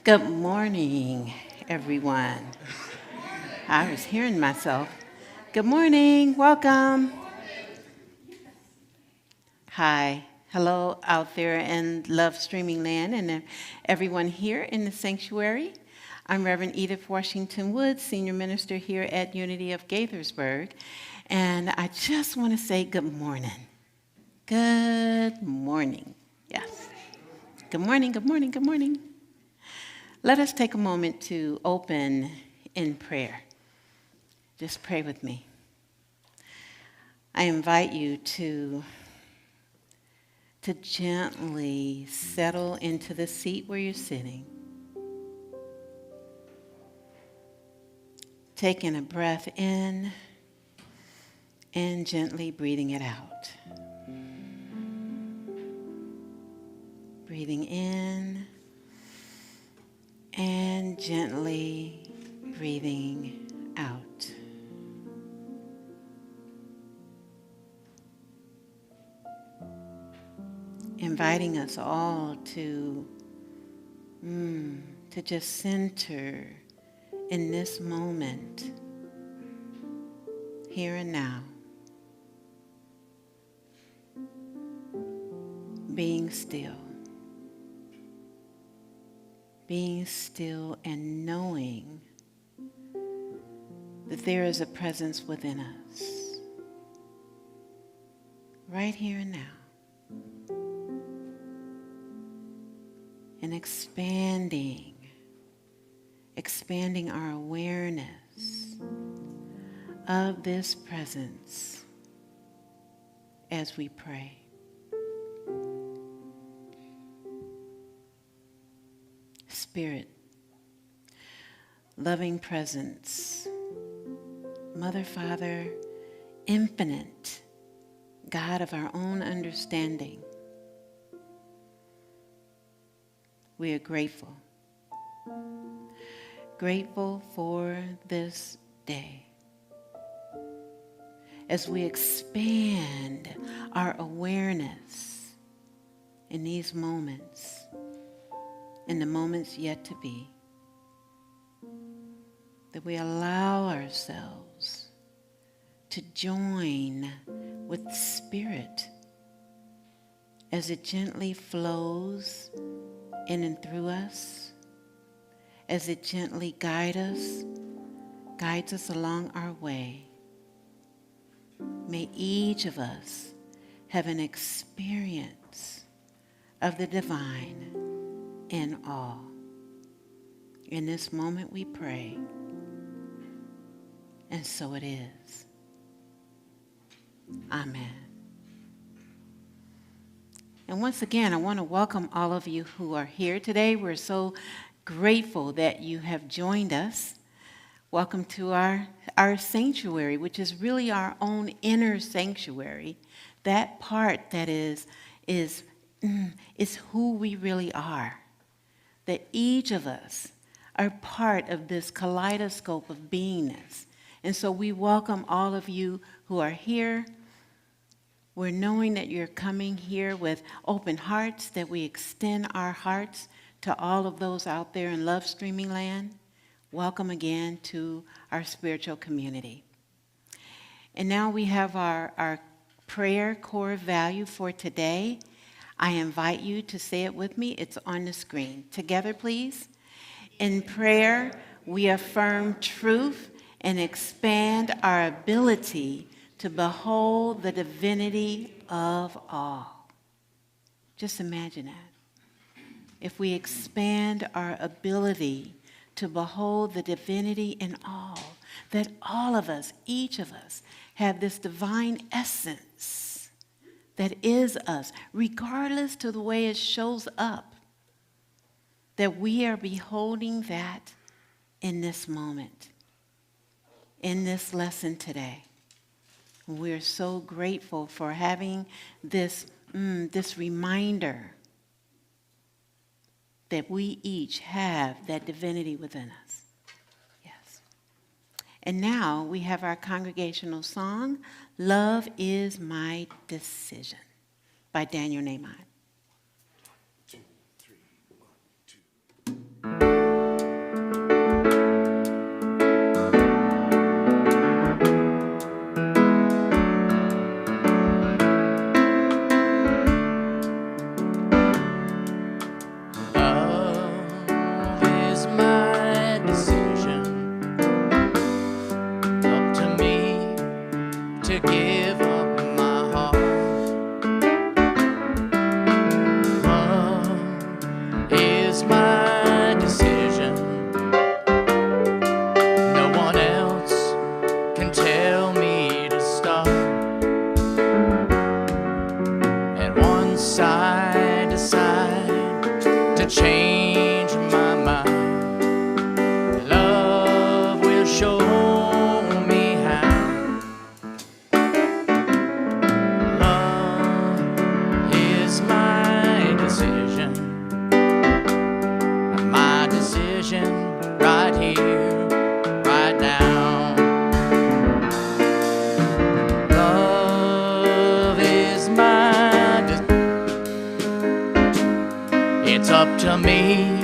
Good morning, everyone. I was hearing myself. Good morning, welcome. Hi, hello out there in Love Streaming Land and everyone here in the sanctuary. I'm Reverend Edith Washington Woods, Senior Minister here at Unity of Gaithersburg, and I just want to say good morning. Good morning. Yes. Good morning, good morning, good morning. Let us take a moment to open in prayer. Just pray with me. I invite you to gently settle into the seat where you're sitting. Taking a breath in and gently breathing it out. Breathing in and gently breathing out. Inviting us all to just center in this moment, here and now, being still and knowing that there is a presence within us, right here and now. And expanding our awareness of this presence as we pray. Spirit, loving presence, Mother, Father, infinite, God of our own understanding, we are grateful. Grateful for this day. As we expand our awareness in these moments, in the moments yet to be, that we allow ourselves to join with the Spirit as it gently flows in and through us, as it gently guides us along our way. May each of us have an experience of the divine in all. In this moment we pray, and so it is. Amen. And once again, I want to welcome all of you who are here today. We're so grateful that you have joined us. Welcome to our sanctuary, which is really our own inner sanctuary. That part that is who we really are. That each of us are part of this kaleidoscope of beingness. And so we welcome all of you who are here. We're knowing that you're coming here with open hearts, that we extend our hearts to all of those out there in Love Streaming Land. Welcome again to our spiritual community. And now we have our prayer core value for today. I invite you to say it with me. It's on the screen. Together, please. In prayer, we affirm truth and expand our ability to behold the divinity of all. Just imagine that. If we expand our ability to behold the divinity in all, that all of us, each of us, have this divine essence that is us, regardless to the way it shows up, that we are beholding that in this moment, in this lesson today. We're so grateful for having this reminder that we each have that divinity within us. Yes. And now we have our congregational song, Love is My Decision, by Daniel Nahman. 1, 2, 3, 1, 2. here, right now. Love is mine. It's up to me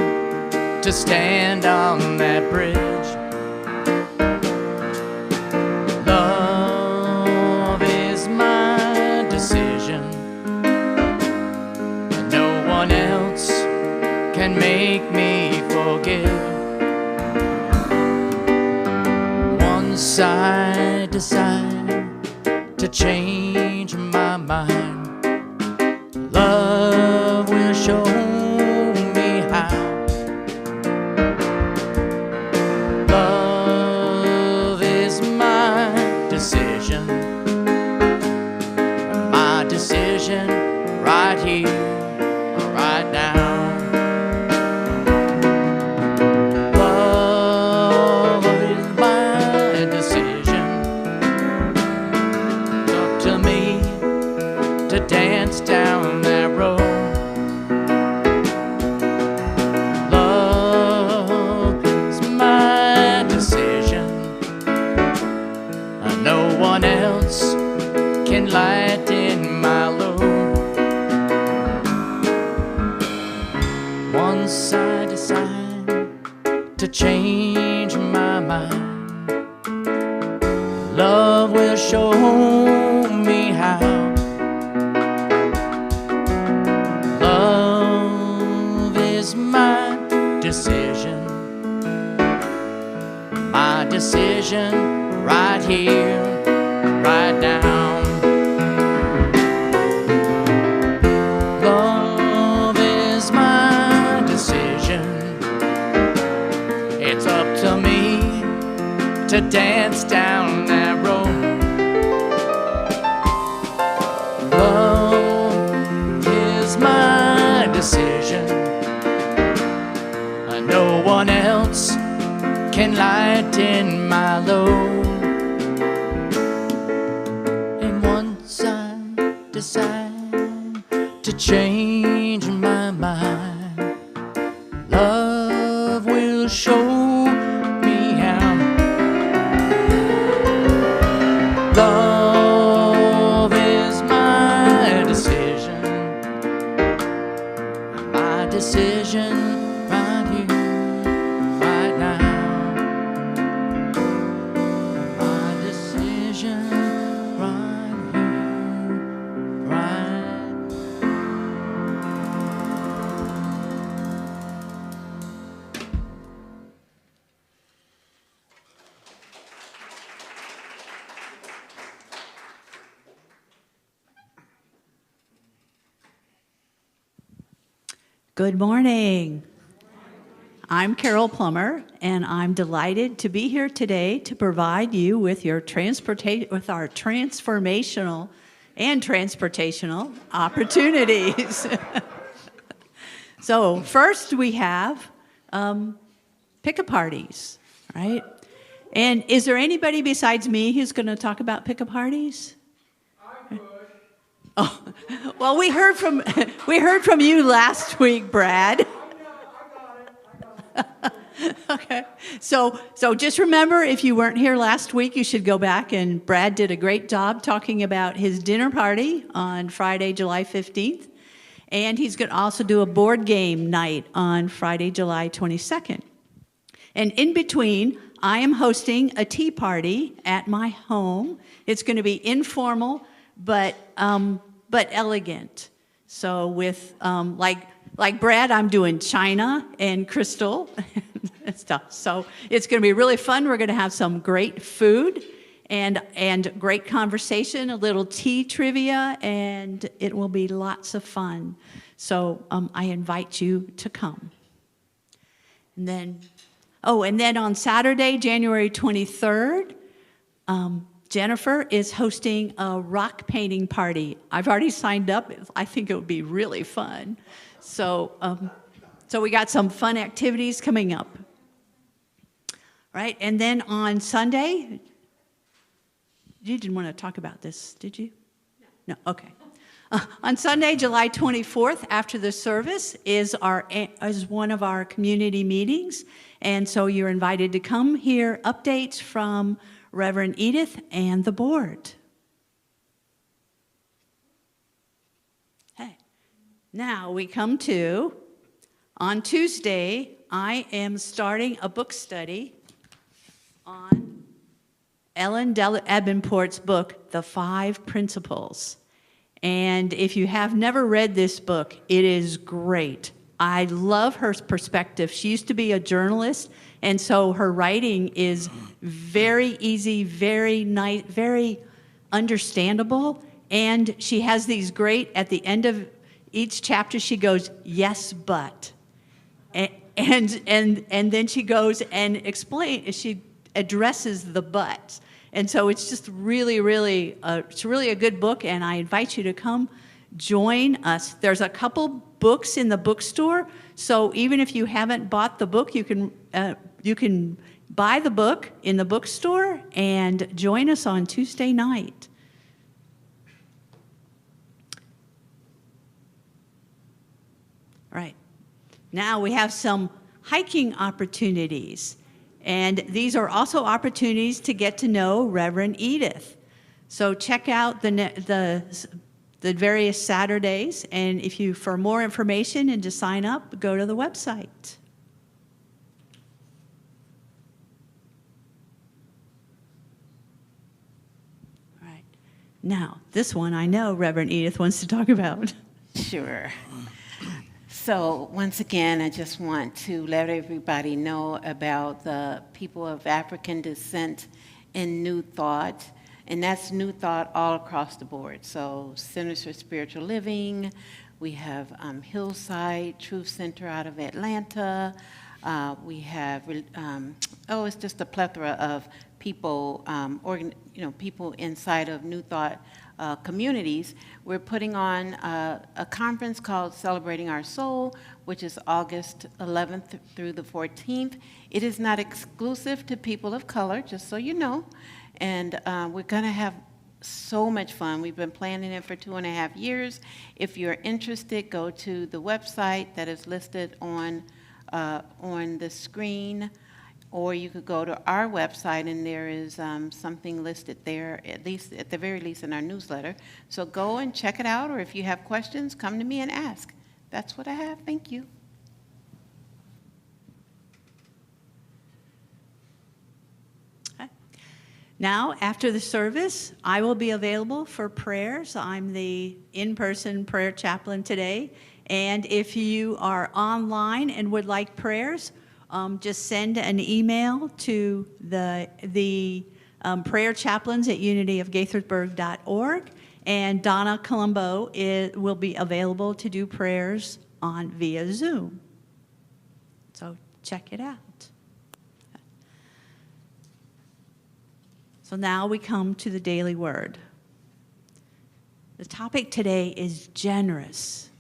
to stand on that bridge. Love is my decision, and no one else can make me forgive. Once I decide to change my mind, love will show me how. Love is my decision right here, right now. Love is my decision. It's up to me to dance down that road. Love is my decision. No one else can lighten my load. Once I decide to change my mind, love will show me how. Love is my decision right here, right now. Love is my decision. It's up to me to dance down that road. Love is my decision. No one else can lighten my load. And once I decide to change my mind, love will show me how. Love is my decision right here, right now. My decision right here, right. Good morning. I'm Carol Plummer, and I'm delighted to be here today to provide you with your with our transformational and transportational opportunities. So first we have pickup parties, right? And is there anybody besides me who's going to talk about pickup parties? Oh, well, we heard from you last week, Brad. Okay, so just remember, if you weren't here last week, you should go back, and Brad did a great job talking about his dinner party on Friday, July 15th, and he's going to also do a board game night on Friday, July 22nd. And in between, I am hosting a tea party at my home. It's going to be informal, but elegant. So with like Brad, I'm doing china and crystal and stuff. So it's going to be really fun. We're going to have some great food and great conversation, a little tea trivia, and it will be lots of fun. So I invite you to come. And then on Saturday, January 23rd, Jennifer is hosting a rock painting party. I've already signed up. I think it would be really fun. So we got some fun activities coming up. Right, and then on Sunday, you didn't want to talk about this, did you? No, okay. On Sunday, July 24th, after the service, is one of our community meetings. And so you're invited to come hear updates from Reverend Edith and the board. Okay. Now we come to, on Tuesday, I am starting a book study on Ellen Davenport's book, The Five Principles. And if you have never read this book, it is great. I love her perspective. She used to be a journalist, and so her writing is very easy, very nice, very understandable. And she has these great, at the end of each chapter, she goes, "Yes, but." And then she goes and she addresses the buts. And so it's just really, really, it's really a good book, and I invite you to come join us. There's a couple books in the bookstore, so even if you haven't bought the book, you can buy the book in the bookstore and join us on Tuesday night. All right. Now we have some hiking opportunities. And these are also opportunities to get to know Reverend Edith. So check out the various Saturdays, and for more information and to sign up, go to the website. All right. Now, this one I know Reverend Edith wants to talk about. Sure. So once again, I just want to let everybody know about the people of African descent in New Thought, and that's New Thought all across the board. So Centers for Spiritual Living, we have Hillside Truth Center out of Atlanta. We have, it's just a plethora of people, people inside of New Thought communities. We're putting on a conference called Celebrating Our Soul, which is August 11th through the 14th. It is not exclusive to people of color, just so you know. And we're going to have so much fun. We've been planning it for 2.5 years. If you're interested, go to the website that is listed on the screen, or you could go to our website, and there is something listed there, at the very least in our newsletter. So go and check it out, or if you have questions, come to me and ask. That's what I have. Thank you. Okay. Now, after the service, I will be available for prayers. I'm the in-person prayer chaplain today. And if you are online and would like prayers, just send an email to the prayer chaplains at unityofgaithersburg.org, and Donna Colombo will be available to do prayers via Zoom. So check it out. So now we come to the daily word. The topic today is generous.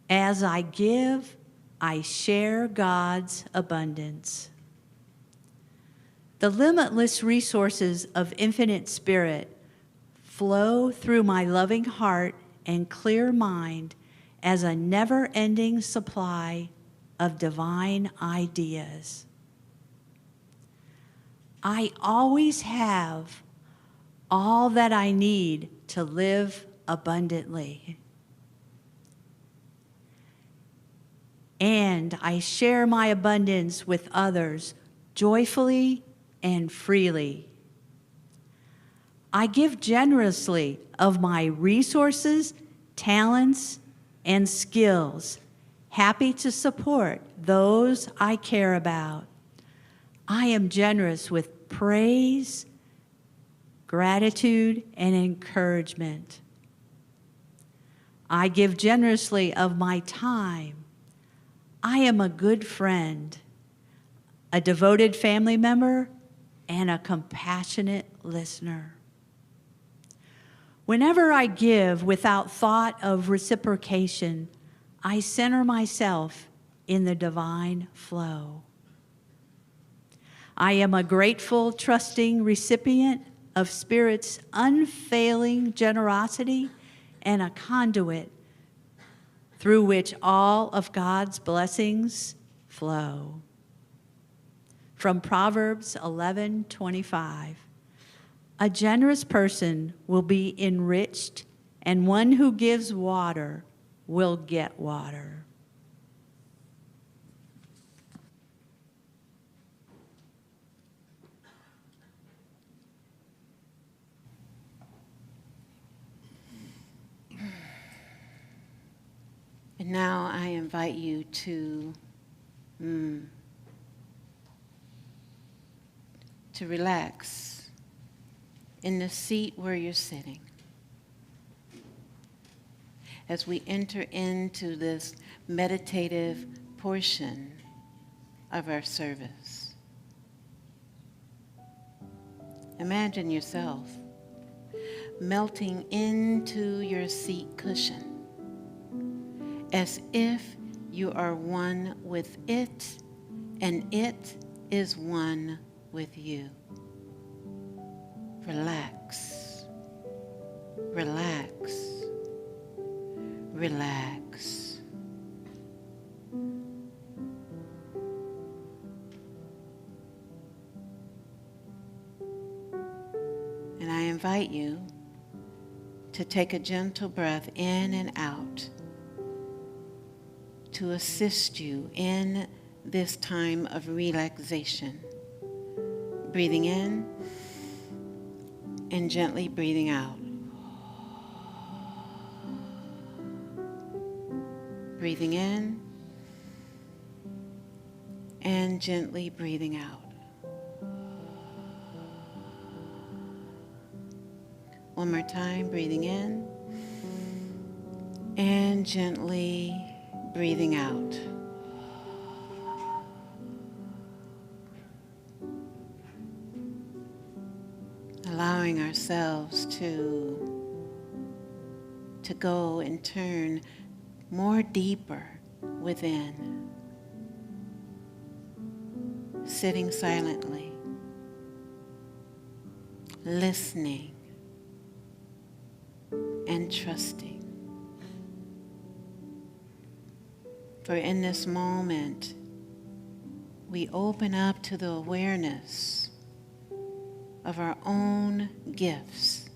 As I give, I share God's abundance. The limitless resources of infinite spirit flow through my loving heart and clear mind as a never-ending supply of divine ideas. I always have all that I need to live abundantly. And I share my abundance with others joyfully and freely. I give generously of my resources, talents, and skills, happy to support those I care about. I am generous with praise, gratitude, and encouragement. I give generously of my time. I am a good friend, a devoted family member, and a compassionate listener. Whenever I give without thought of reciprocation, I center myself in the divine flow. I am a grateful, trusting recipient of Spirit's unfailing generosity and a conduit through which all of God's blessings flow. From Proverbs 11:25, a generous person will be enriched, and one who gives water will get water. And now I invite you to relax in the seat where you're sitting as we enter into this meditative portion of our service. Imagine yourself melting into your seat cushion as if you are one with it and it is one with you. Relax, relax, relax. And I invite you to take a gentle breath in and out to assist you in this time of relaxation. Breathing in and gently breathing out. Breathing in and gently breathing out. One more time, breathing in and gently breathing out. Allowing ourselves to go and turn more deeper within. Sitting silently, listening, and trusting. For in this moment, we open up to the awareness of our own gifts,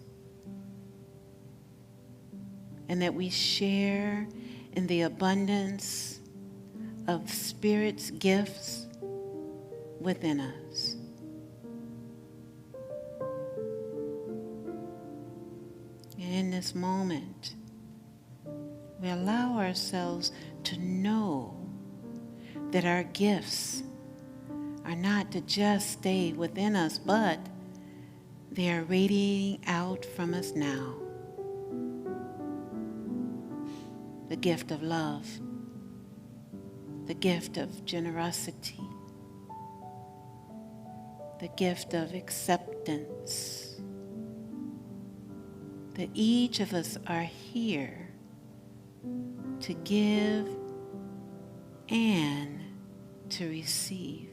and that we share in the abundance of Spirit's gifts within us. And in this moment, we allow ourselves to know that our gifts are not to just stay within us, but they are radiating out from us now. The gift of love, the gift of generosity, the gift of acceptance. That each of us are here to give and to receive.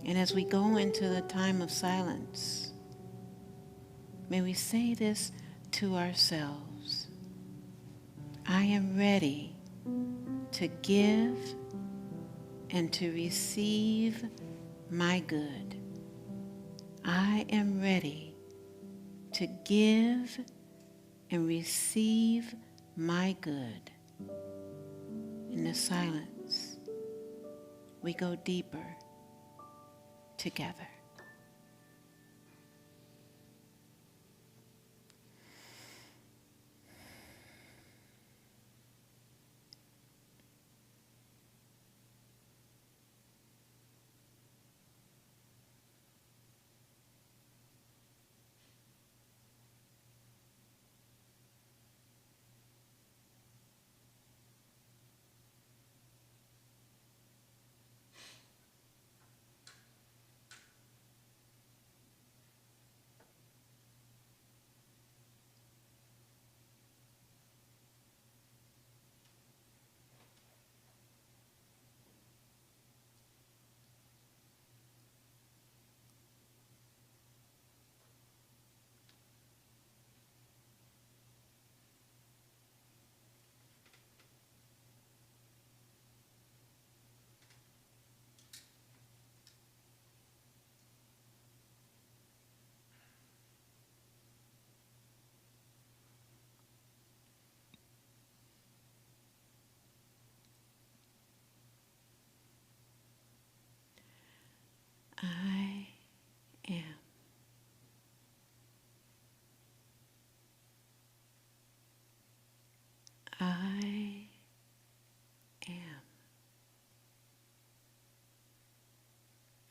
And as we go into the time of silence, may we say this to ourselves: I am ready to give and to receive my good. I am ready to give and receive my good. In the silence, we go deeper together.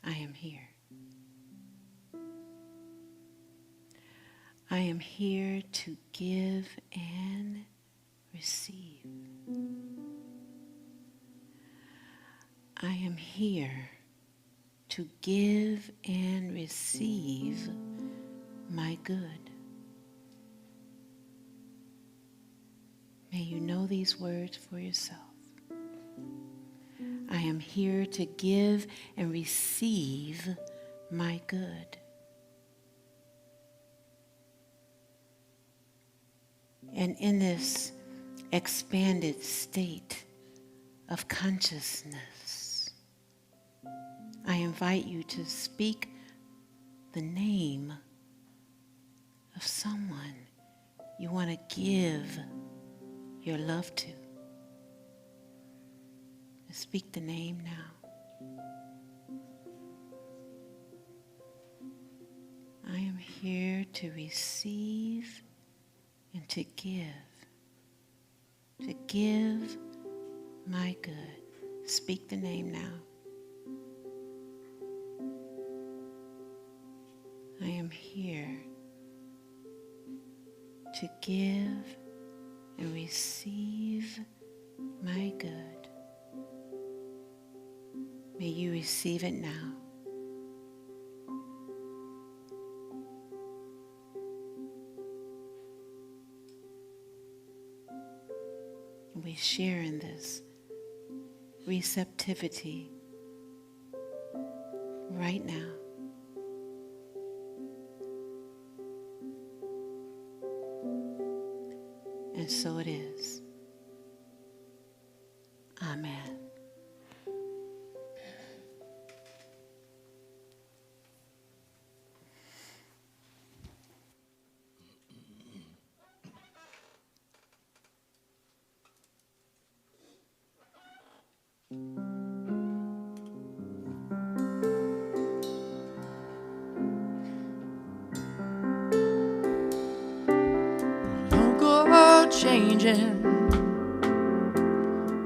I am here. I am here to give and receive. I am here to give and receive my good. May you know these words for yourself. I am here to give and receive my good. And in this expanded state of consciousness, I invite you to speak the name of someone you want to give your love to. Speak the name now. I am here to receive and to give my good. Speak the name now. I am here to give and receive my good. May you receive it now. We share in this receptivity right now. And so it is. Amen. Don't go changing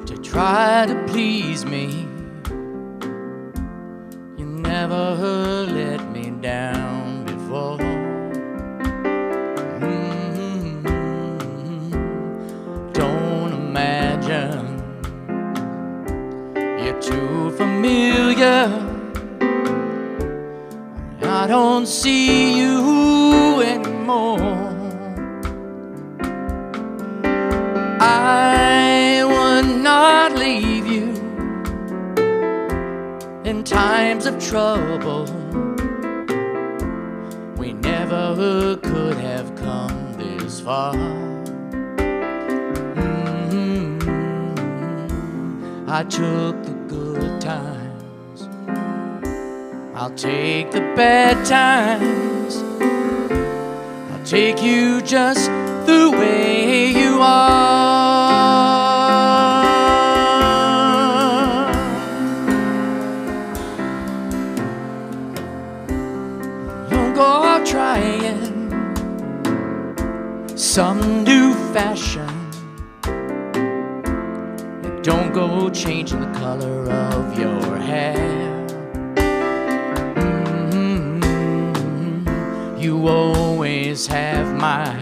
to try to please me. You never let me down before. Don't imagine you're too familiar. I don't see you anymore. I would not leave you in times of trouble. We never could have come this far. I took the good times, I'll take the bad times. I'll take you just the way you are. Don't go trying some new fashion. Don't go changing the color of your hair. You always have my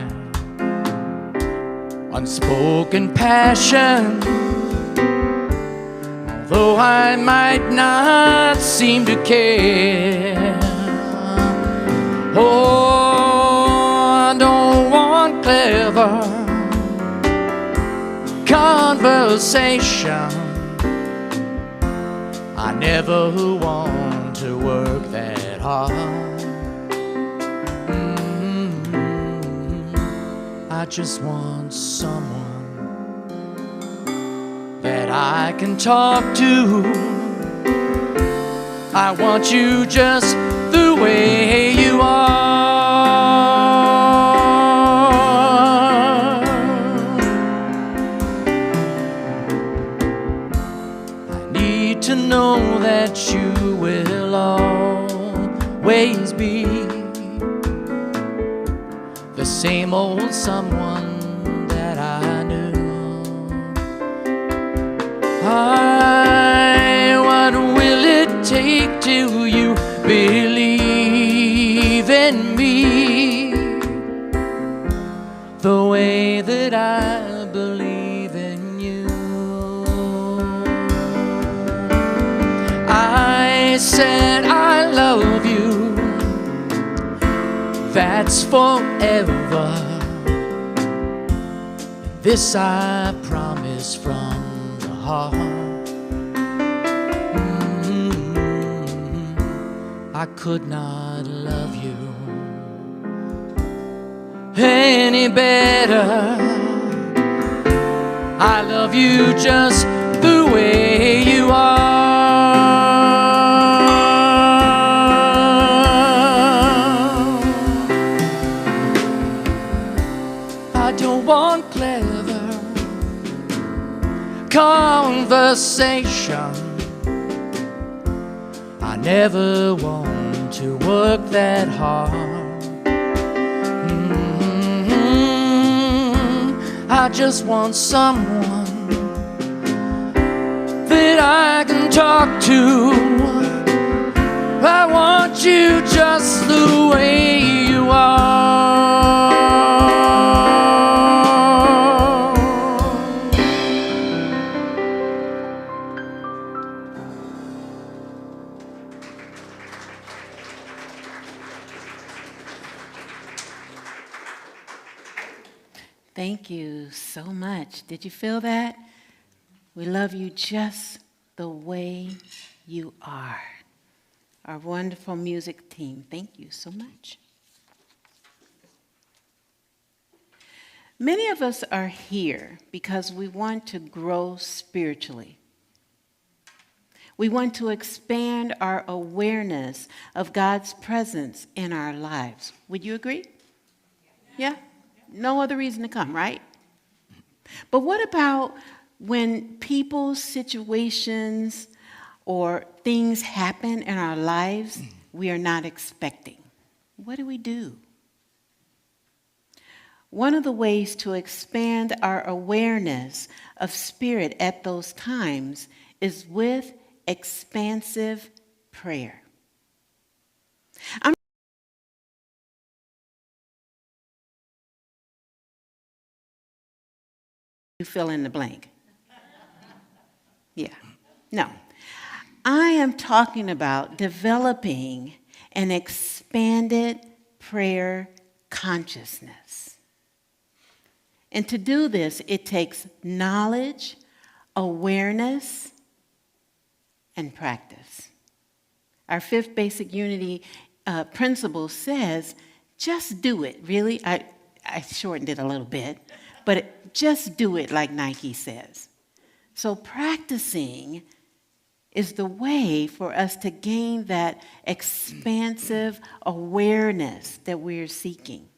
unspoken passion. Although I might not seem to care. Oh, I don't want clever conversation. I never want to work that hard. I just want someone that I can talk to. I want you just the way you are. I need to know that you will always be the same old someone that I knew. What will it take till you said I love you, that's forever. This I promise from the heart. I could not love you any better. I love you just the way you are. I don't want clever conversation. I never want to work that hard. I just want someone that I can talk to. I want you just the way you are. Thank you so much. Did you feel that? We love you just the way you are. Our wonderful music team, thank you so much. Many of us are here because we want to grow spiritually. We want to expand our awareness of God's presence in our lives. Would you agree? Yeah? No other reason to come, right? But what about when people, situations, or things happen in our lives we are not expecting? What do we do? One of the ways to expand our awareness of spirit at those times is with expansive prayer. You fill in the blank. Yeah. No. I am talking about developing an expanded prayer consciousness. And to do this, it takes knowledge, awareness, and practice. Our fifth basic unity principle says, just do it. Really, I shortened it a little bit, but just do it like Nike says. So practicing is the way for us to gain that expansive awareness that we're seeking.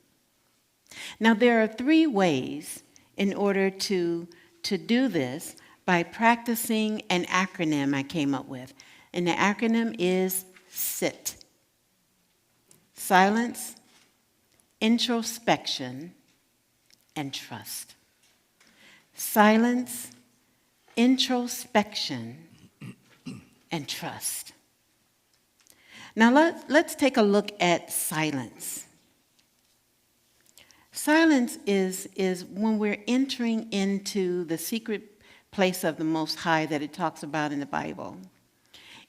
Now, there are 3 ways in order to do this by practicing an acronym I came up with. And the acronym is SIT. Silence, introspection, and trust. Silence, introspection, and trust. Now let's take a look at silence. Silence is when we're entering into the secret place of the Most High that it talks about in the Bible.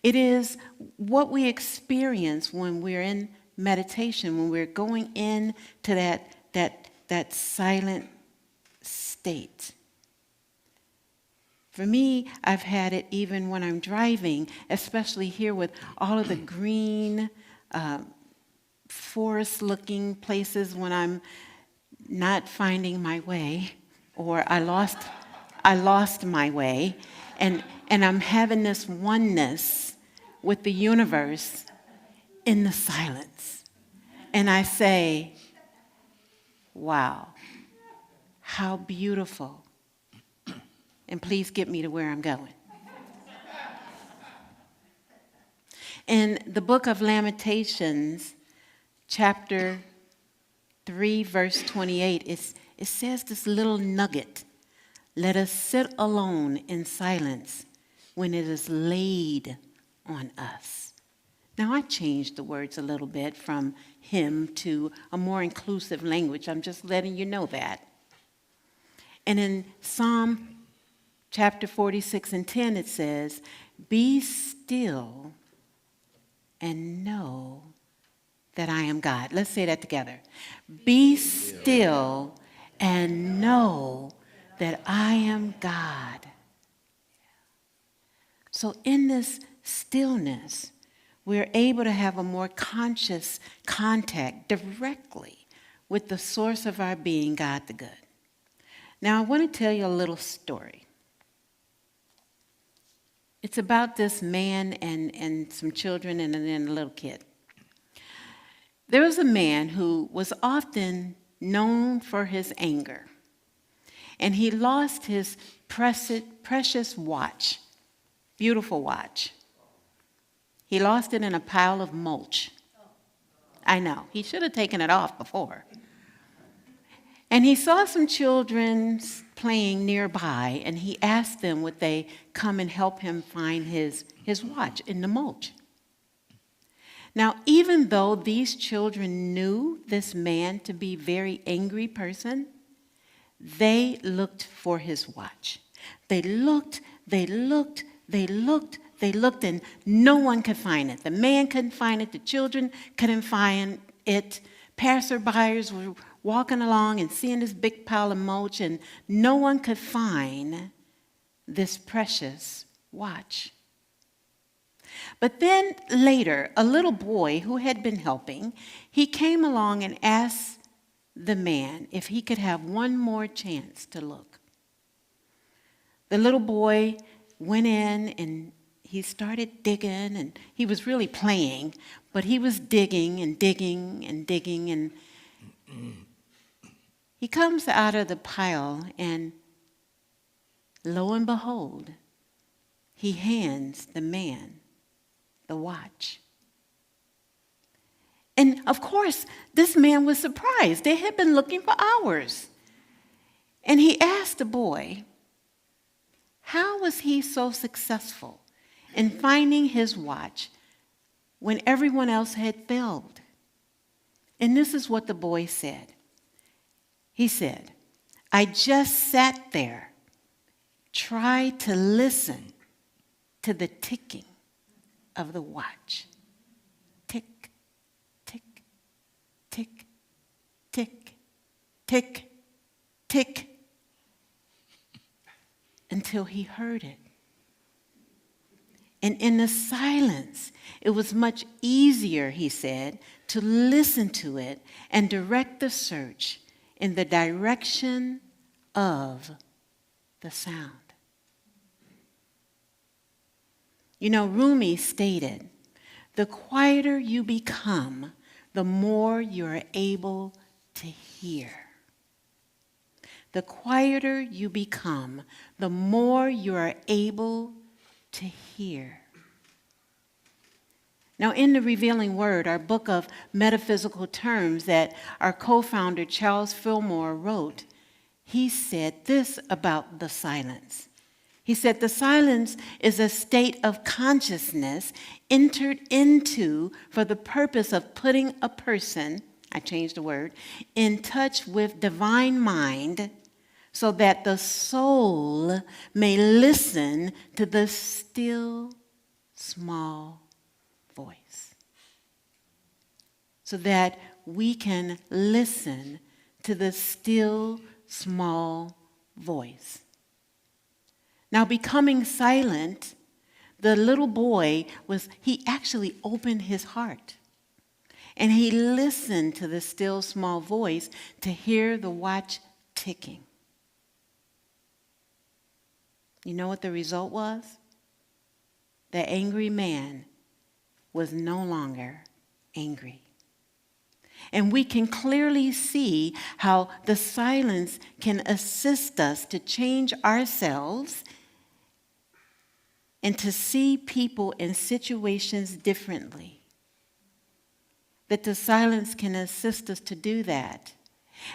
It is what we experience when we're in meditation, when we're going into that silent state. For me, I've had it even when I'm driving, especially here with all of the green, forest-looking places when I'm not finding my way, or I lost my way, and I'm having this oneness with the universe in the silence. And I say, wow, how beautiful. And please get me to where I'm going. In the book of Lamentations, chapter 3, verse 28, it says this little nugget. Let us sit alone in silence when it is laid on us. Now, I changed the words a little bit from hymn to a more inclusive language. I'm just letting you know that. And in Psalm chapter 46 and 10, it says, be still and know that I am God. Let's say that together. Be still and know that I am God. So in this stillness, we're able to have a more conscious contact directly with the source of our being, God the Good. Now, I want to tell you a little story. It's about this man and some children and then a little kid. There was a man who was often known for his anger, and he lost his precious watch, beautiful watch. He lost it in a pile of mulch. I know, he should have taken it off before. And he saw some children playing nearby, and he asked them would they come and help him find his watch in the mulch. Now, even though these children knew this man to be a very angry person, they looked for his watch. They looked, and no one could find it. The man couldn't find it. The children couldn't find it. Passerbyers were walking along and seeing this big pile of mulch, and no one could find this precious watch. But then later, a little boy who had been helping, he came along and asked the man if he could have one more chance to look. The little boy went in and he started digging, and he was really playing, but he was digging and digging and digging, and he comes out of the pile, and lo and behold, he hands the man the watch. And of course, this man was surprised. They had been looking for hours. And he asked the boy, how was he so successful in finding his watch when everyone else had failed? And this is what the boy said. He said, I just sat there, tried to listen to the ticking of the watch. Tick, tick, tick, tick, tick, tick, until he heard it. And in the silence, it was much easier, he said, to listen to it and direct the search in the direction of the sound. You know, Rumi stated, the quieter you become, the more you're able to hear. The quieter you become, the more you are able to hear. Now, in the Revealing Word, our book of metaphysical terms that our co-founder Charles Fillmore wrote, he said this about the silence. He said, the silence is a state of consciousness entered into for the purpose of putting a person, I changed the word, in touch with divine mind so that the soul may listen to the still, small voice. So that we can listen to the still, small voice. Now, becoming silent, the little boy he actually opened his heart. And he listened to the still small voice to hear the watch ticking. You know what the result was? The angry man was no longer angry. And we can clearly see how the silence can assist us to change ourselves and to see people and situations differently. That the silence can assist us to do that.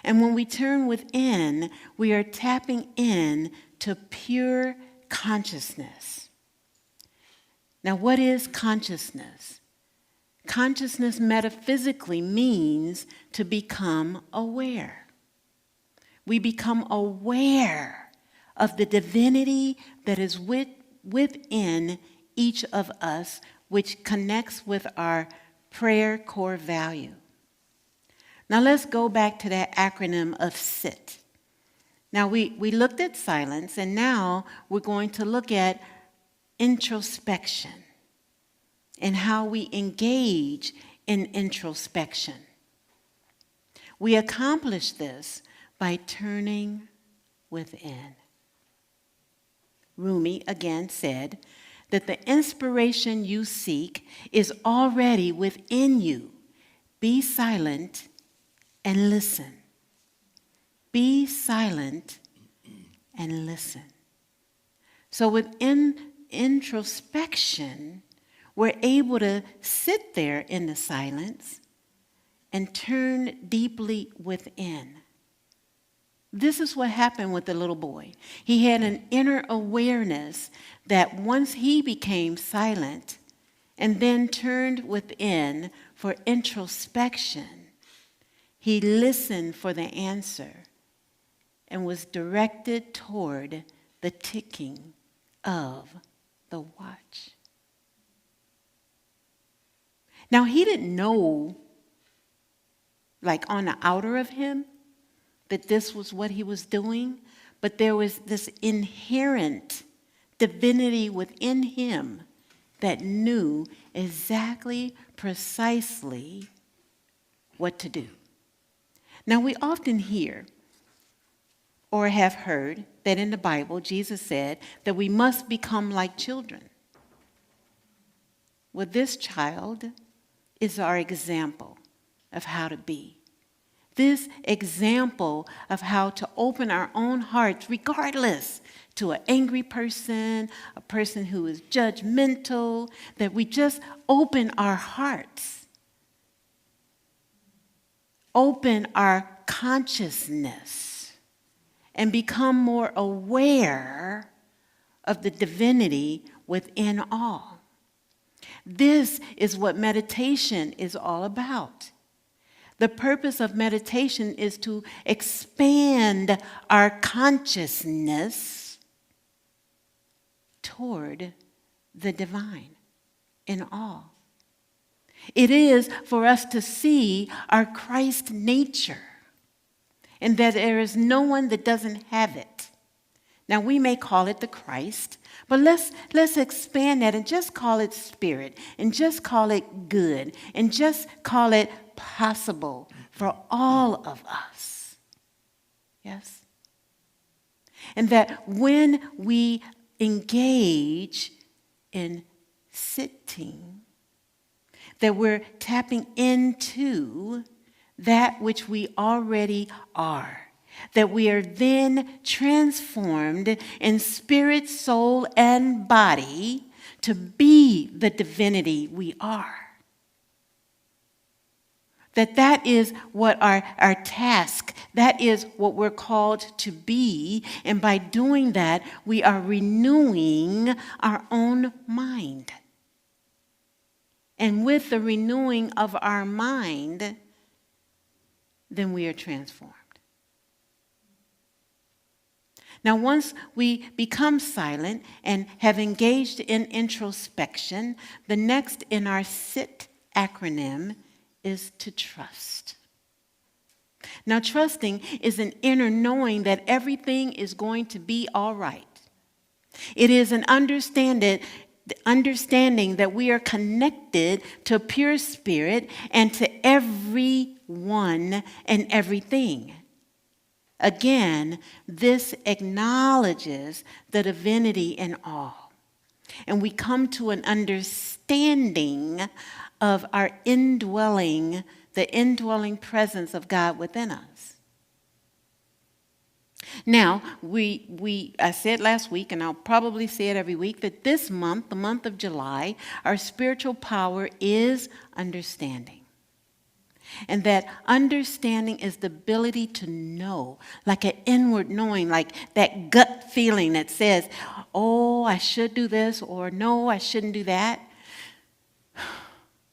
And when we turn within, we are tapping in to pure consciousness. Now, what is consciousness? Consciousness metaphysically means to become aware. We become aware of the divinity that is within each of us which connects with our prayer core value. Now let's go back to that acronym of SIT. Now we looked at silence, and now we're going to look at introspection and how we engage in introspection. We accomplish this by turning within. Rumi again said that the inspiration you seek is already within you. Be silent and listen. Be silent and listen. So within introspection, we're able to sit there in the silence and turn deeply within. This is what happened with the little boy. He had an inner awareness that once he became silent and then turned within for introspection, he listened for the answer and was directed toward the ticking of the watch. Now, he didn't know, like on the outer of him, that this was what he was doing, but there was this inherent divinity within him that knew exactly, precisely what to do. Now, we often hear or have heard that in the Bible, Jesus said that we must become like children. Well, this child is our example of how to be. This example of how to open our own hearts, regardless to an angry person, a person who is judgmental, that we just open our hearts, open our consciousness, and become more aware of the divinity within all. This is what meditation is all about. The purpose of meditation is to expand our consciousness toward the divine in all. It is for us to see our Christ nature and that there is no one that doesn't have it. Now, we may call it the Christ, but let's expand that and just call it spirit, and just call it good, and just call it possible for all of us. Yes? And that when we engage in sitting, that we're tapping into that which we already are. That we are then transformed in spirit, soul, and body to be the divinity we are. That is what our task, that is what we're called to be. And by doing that, we are renewing our own mind. And with the renewing of our mind, then we are transformed. Now, once we become silent and have engaged in introspection, the next in our SIT acronym is to trust. Now, trusting is an inner knowing that everything is going to be all right. It is an understanding that we are connected to pure spirit and to everyone and everything. Again, this acknowledges the divinity in all. And we come to an understanding of our the indwelling presence of God within us. Now, I said last week, and I'll probably say it every week, that this month, the month of July, our spiritual power is understanding. And that understanding is the ability to know, like an inward knowing, like that gut feeling that says, oh, I should do this, or no, I shouldn't do that.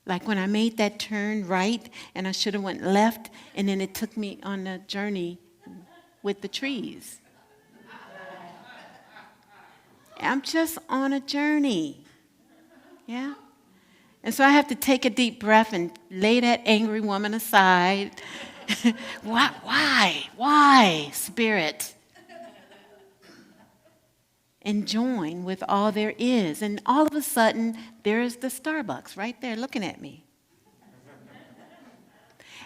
Like when I made that turn right and I should have went left, and then it took me on a journey with the trees. I'm just on a journey. Yeah? And so I have to take a deep breath and lay that angry woman aside. Why, Spirit? And join with all there is. And all of a sudden, there is the Starbucks right there looking at me.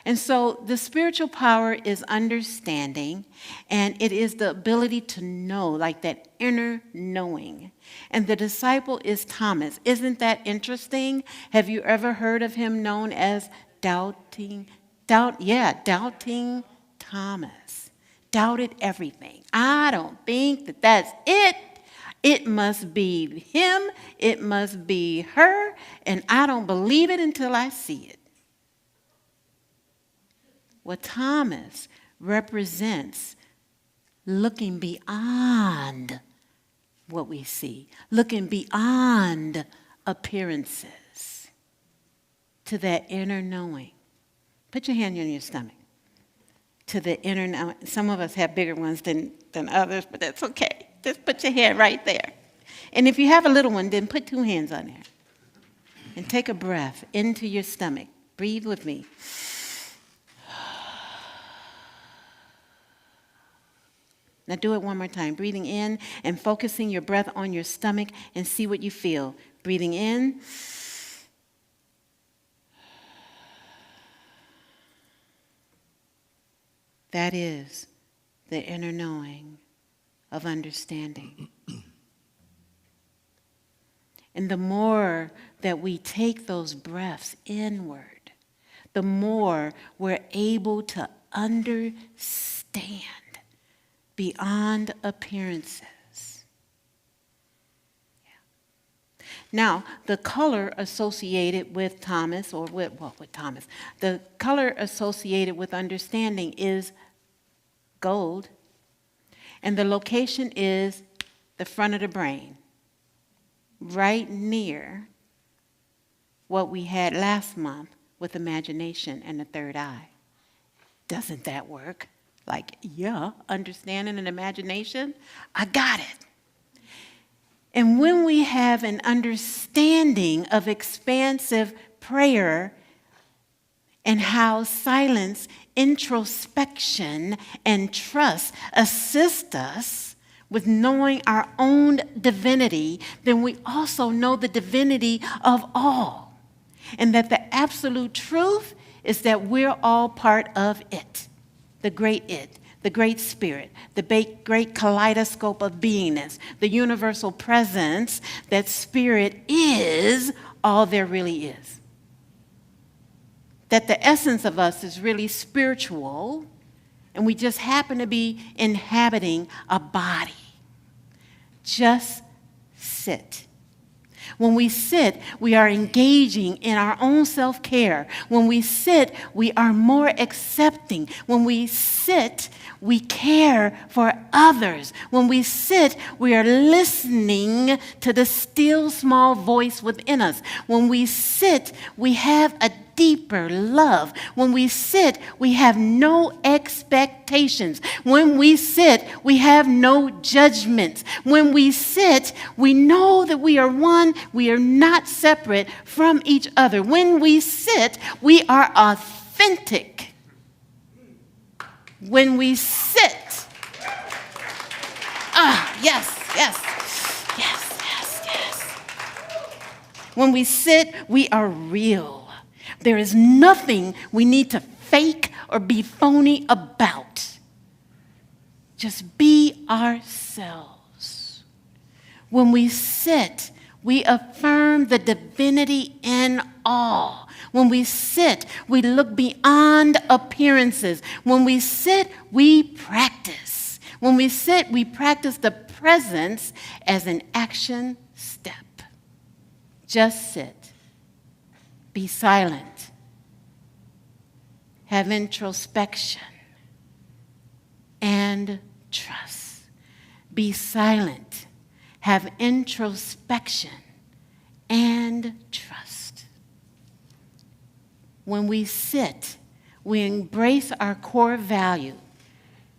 And so the spiritual power is understanding, and it is the ability to know, like that inner knowing. And the disciple is Thomas. Isn't that interesting? Have you ever heard of him known as doubting Thomas? Doubted everything. I don't think that that's it. It must be him. It must be her. And I don't believe it until I see it. Well, Thomas represents looking beyond what we see, looking beyond appearances to that inner knowing. Put your hand on your stomach. To the inner knowing. Some of us have bigger ones than others, but that's okay. Just put your hand right there. And if you have a little one, then put 2 hands on there. And take a breath into your stomach. Breathe with me. Now do it one more time. Breathing in and focusing your breath on your stomach and see what you feel. Breathing in. That is the inner knowing of understanding. And the more that we take those breaths inward, the more we're able to understand beyond appearances. Yeah. Now, the color associated with Thomas, the color associated with understanding is gold, and the location is the front of the brain, right near what we had last month with imagination and the third eye. Doesn't that work? Like, yeah, understanding and imagination, I got it. And when we have an understanding of expansive prayer and how silence, introspection, and trust assist us with knowing our own divinity, then we also know the divinity of all. And that the absolute truth is that we're all part of it. The great spirit, the great kaleidoscope of beingness, the universal presence, that spirit is all there really is. That the essence of us is really spiritual, and we just happen to be inhabiting a body. Just sit. When we sit, we are engaging in our own self-care. When we sit, we are more accepting. When we sit, we care for others. When we sit, we are listening to the still small voice within us. When we sit, we have a deeper love. When we sit, we have no expectations. When we sit, we have no judgments. When we sit, we know that we are one. We are not separate from each other. When we sit, we are authentic. When we sit, yes. When we sit, we are real. There is nothing we need to fake or be phony about. Just be ourselves. When we sit, we affirm the divinity in all. When we sit, we look beyond appearances. When we sit, we practice. When we sit, we practice the presence as an action step. Just sit. Be silent. Have introspection and trust. Be silent. Have introspection and trust. When we sit, we embrace our core value.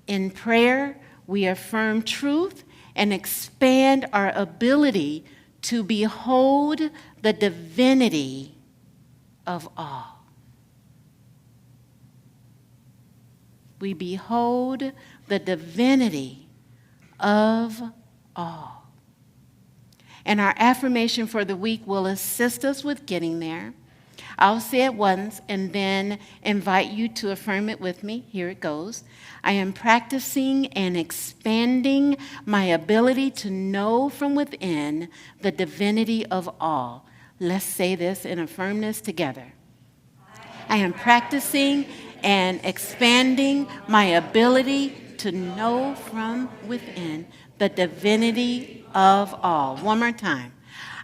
In prayer, we affirm truth and expand our ability to behold the divinity of all. We behold the divinity of all. And our affirmation for the week will assist us with getting there. I'll say it once and then invite you to affirm it with me. Here it goes. I am practicing and expanding my ability to know from within the divinity of all. Let's say this and affirm this together. I am practicing and expanding my ability to know from within the divinity of all. One more time.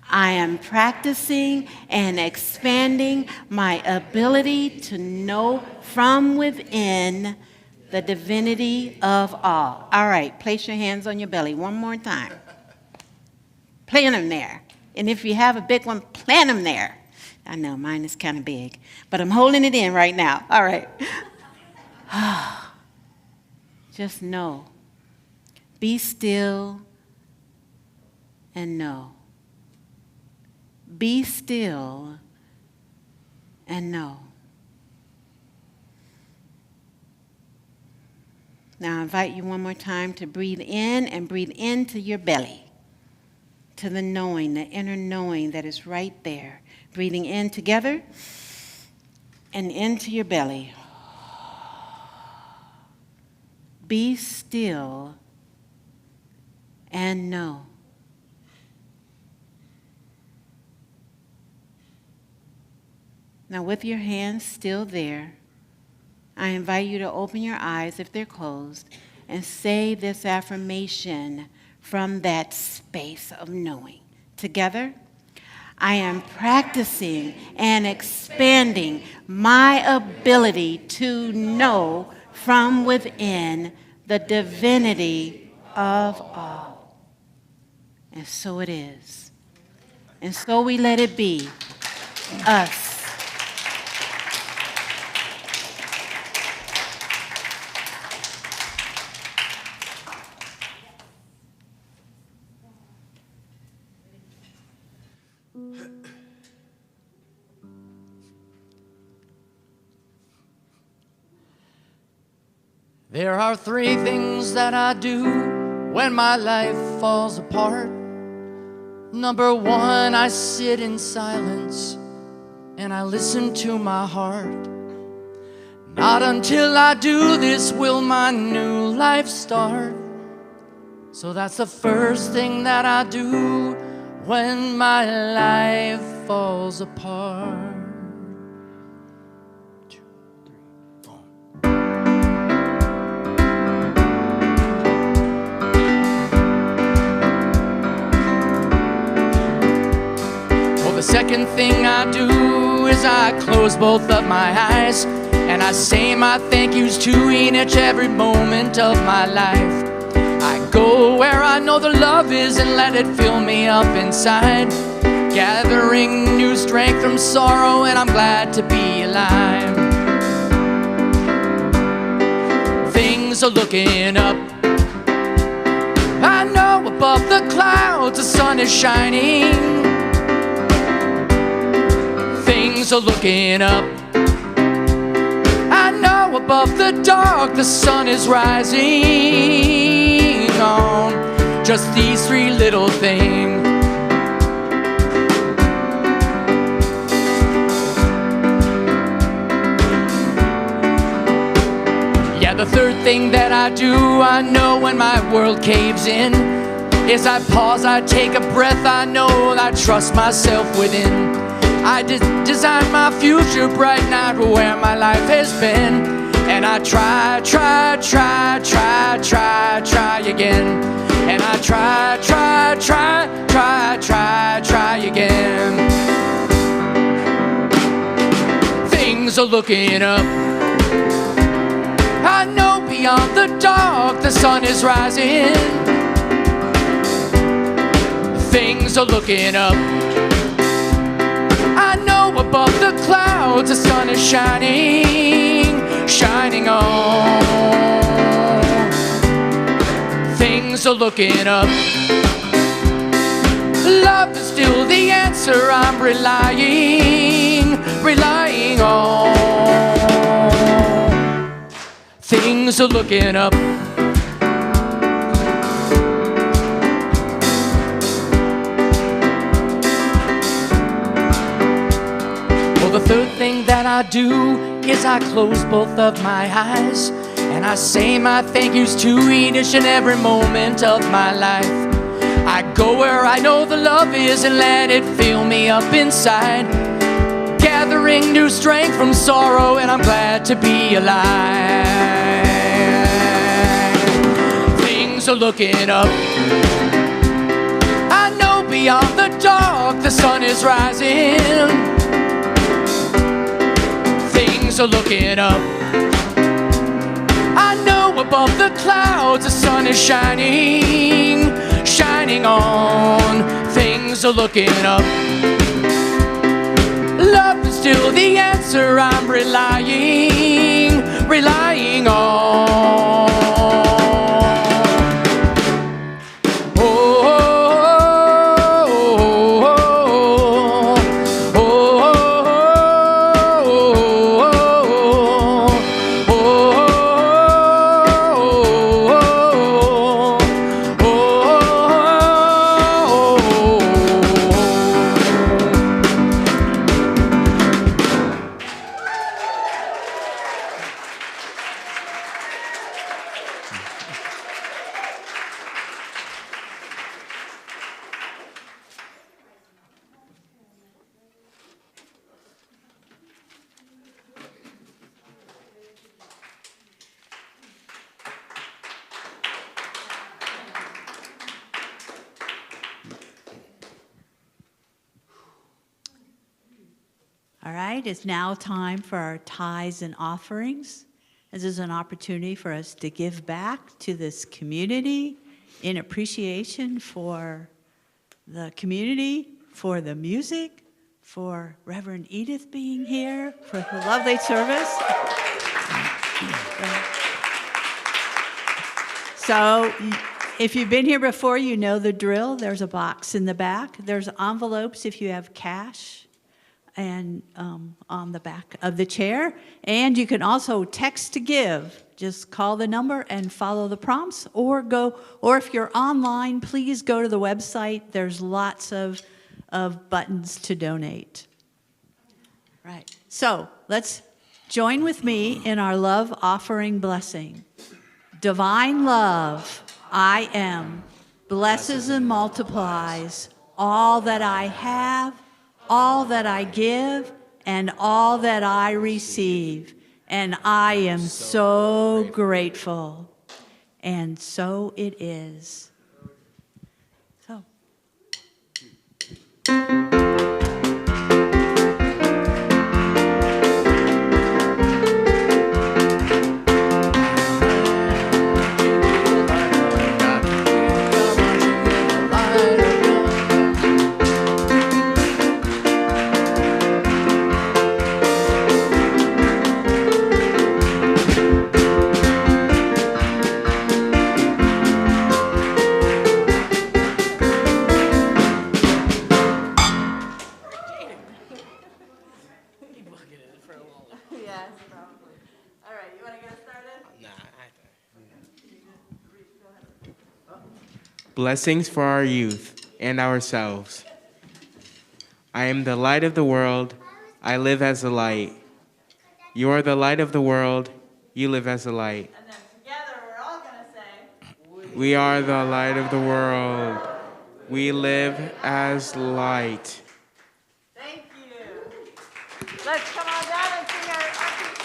I am practicing and expanding my ability to know from within the divinity of all. All right, place your hands on your belly one more time. Plant them there. And if you have a big one, plant them there. I know, mine is kind of big, but I'm holding it in right now. All right. Just know. Be still and know. Be still and know. Now I invite you one more time to breathe in and breathe into your belly, to the knowing, the inner knowing that is right there. Breathing in together and into your belly. Be still and know. Now, with your hands still there, I invite you to open your eyes if they're closed and say this affirmation from that space of knowing. Together, I am practicing and expanding my ability to know from within the divinity of all. And so it is. And so we let it be us. There are three things that I do when my life falls apart. Number one, I sit in silence and I listen to my heart. Not until I do this will my new life start. So that's the first thing that I do when my life falls apart. The second thing I do is I close both of my eyes and I say my thank yous to each every moment of my life. I go where I know the love is and let it fill me up inside, gathering new strength from sorrow, and I'm glad to be alive. Things are looking up. I know above the clouds the sun is shining. Things are looking up. I know above the dark the sun is rising on just these three little things. Yeah, the third thing that I do, I know when my world caves in, is I pause, I take a breath, I know I trust myself within. I design my future bright, not where my life has been. And I try again. And I try again. Things are looking up. I know beyond the dark the sun is rising. Things are looking up. I know above the clouds the sun is shining, shining on. Things are looking up. Love is still the answer I'm relying things are looking up. Well, the third thing that I do is I close both of my eyes and I say my thank yous to each and every moment of my life. I go where I know the love is and let it fill me up inside, gathering new strength from sorrow, and I'm glad to be alive. Things are looking up. I know beyond the dark the sun is rising. Things are looking up. I know above the clouds the sun is shining, shining on. Things are looking up. Love is still the answer I'm relying on. All right, it's now time for our tithes and offerings. This is an opportunity for us to give back to this community in appreciation for the community, for the music, for Reverend Edith being here, for the lovely service. So if you've been here before, you know the drill. There's a box in the back. There's envelopes if you have cash, and on the back of the chair. And you can also text to give. Just call the number and follow the prompts, or if you're online, please go to the website. There's lots of buttons to donate. Right. So let's join with me in our love offering blessing. Divine love, I am, blesses and multiplies all that I have, all that I give, and all that I receive. And I am so grateful. And so it is. So. Blessings for our youth and ourselves. I am the light of the world. I live as a light. You are the light of the world. You live as a light. And then together we're all going to say, We are the light of the world. We live as light. thank you. Let's come on down and sing our piece.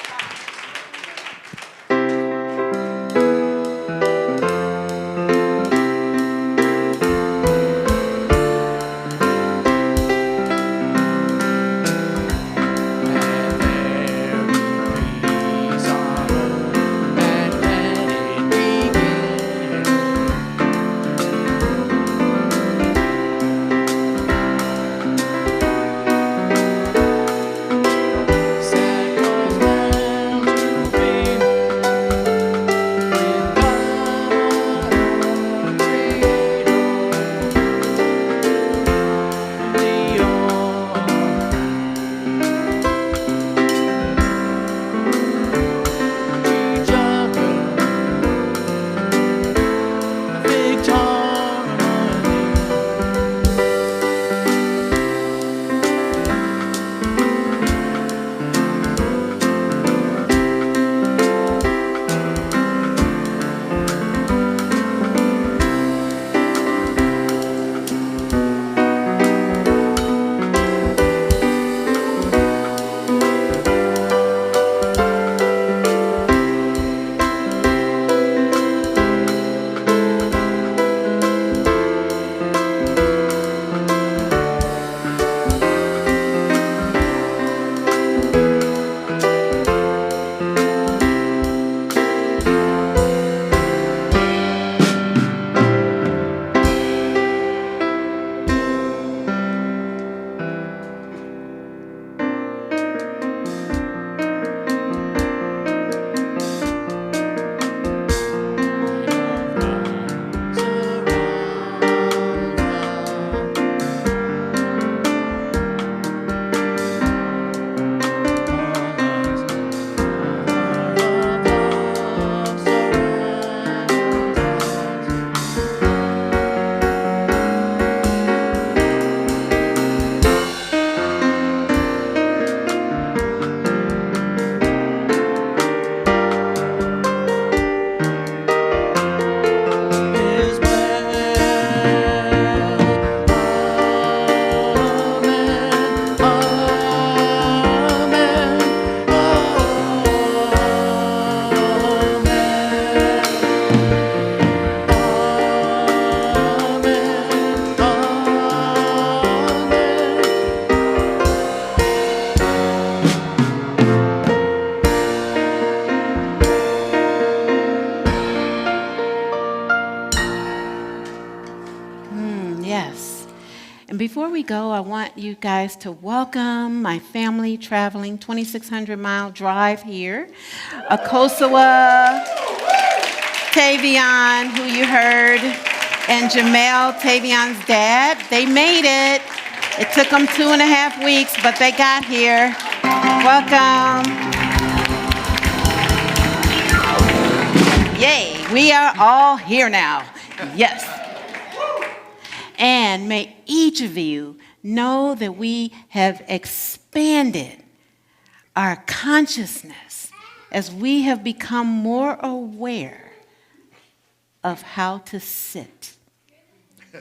before we go, I want you guys to welcome my family traveling 2,600-mile drive here. Akosawa, Tavion, who you heard, and Jamel, Tavion's dad. They made it. It took them 2.5 weeks, but they got here. Welcome. Yay, we are all here now. Yes. And may each of you know that we have expanded our consciousness as we have become more aware of how to sit.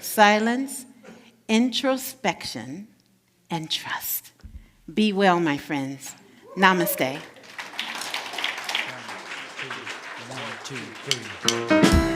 Silence, introspection, and trust. Be well, my friends. Namaste. 1, 2, 3.